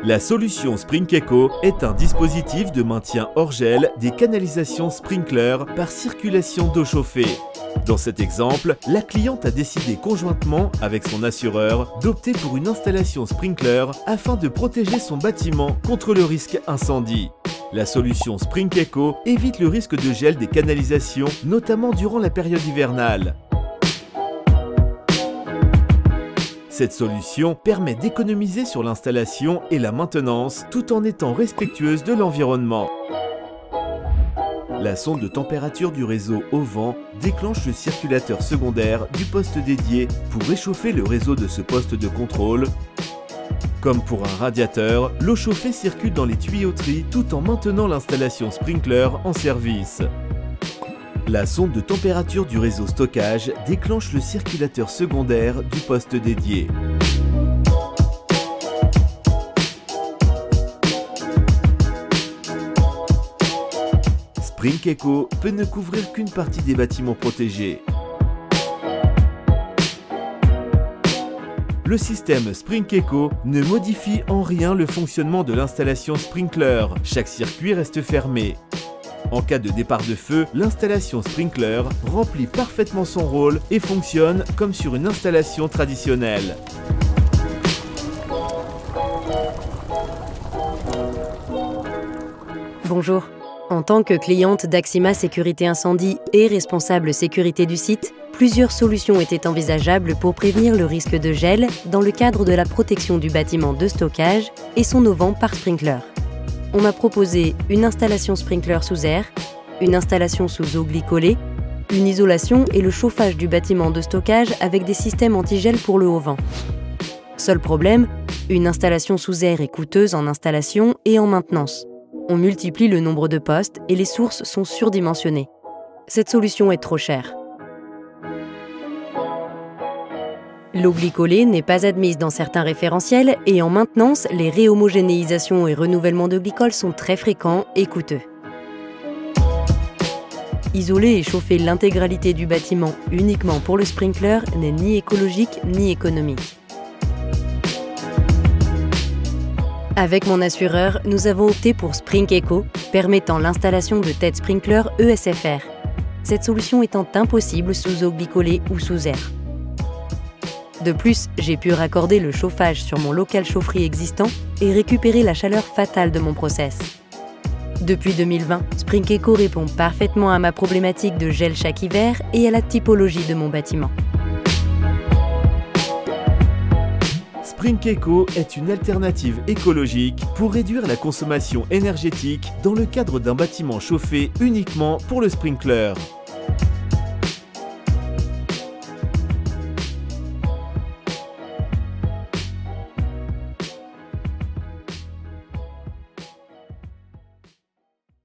La solution Sprinkeco est un dispositif de maintien hors gel des canalisations sprinkler par circulation d'eau chauffée. Dans cet exemple, la cliente a décidé conjointement avec son assureur d'opter pour une installation sprinkler afin de protéger son bâtiment contre le risque incendie. La solution Sprinkeco évite le risque de gel des canalisations, notamment durant la période hivernale. Cette solution permet d'économiser sur l'installation et la maintenance tout en étant respectueuse de l'environnement. La sonde de température du réseau au vent déclenche le circulateur secondaire du poste dédié pour réchauffer le réseau de ce poste de contrôle. Comme pour un radiateur, l'eau chauffée circule dans les tuyauteries tout en maintenant l'installation sprinkler en service. La sonde de température du réseau stockage déclenche le circulateur secondaire du poste dédié. Sprinkeco peut ne couvrir qu'une partie des bâtiments protégés. Le système Sprinkeco ne modifie en rien le fonctionnement de l'installation sprinkler. Chaque circuit reste fermé. En cas de départ de feu, l'installation sprinkler remplit parfaitement son rôle et fonctionne comme sur une installation traditionnelle. Bonjour. En tant que cliente d'Axima Sécurité Incendie et responsable sécurité du site, plusieurs solutions étaient envisageables pour prévenir le risque de gel dans le cadre de la protection du bâtiment de stockage et son auvent par sprinkler. On m'a proposé une installation sprinkler sous air, une installation sous eau glycolée, une isolation et le chauffage du bâtiment de stockage avec des systèmes anti-gel pour le haut vent. Seul problème, une installation sous air est coûteuse en installation et en maintenance. On multiplie le nombre de postes et les sources sont surdimensionnées. Cette solution est trop chère. L'eau glycolée n'est pas admise dans certains référentiels et en maintenance, les réhomogénéisations et renouvellements de glycol sont très fréquents et coûteux. Isoler et chauffer l'intégralité du bâtiment uniquement pour le sprinkler n'est ni écologique ni économique. Avec mon assureur, nous avons opté pour Sprinkeco, permettant l'installation de têtes sprinkler ESFR. Cette solution étant impossible sous eau glycolée ou sous air. De plus, j'ai pu raccorder le chauffage sur mon local chaufferie existant et récupérer la chaleur fatale de mon process. Depuis 2020, Sprinkeco répond parfaitement à ma problématique de gel chaque hiver et à la typologie de mon bâtiment. Sprinkeco est une alternative écologique pour réduire la consommation énergétique dans le cadre d'un bâtiment chauffé uniquement pour le sprinkler.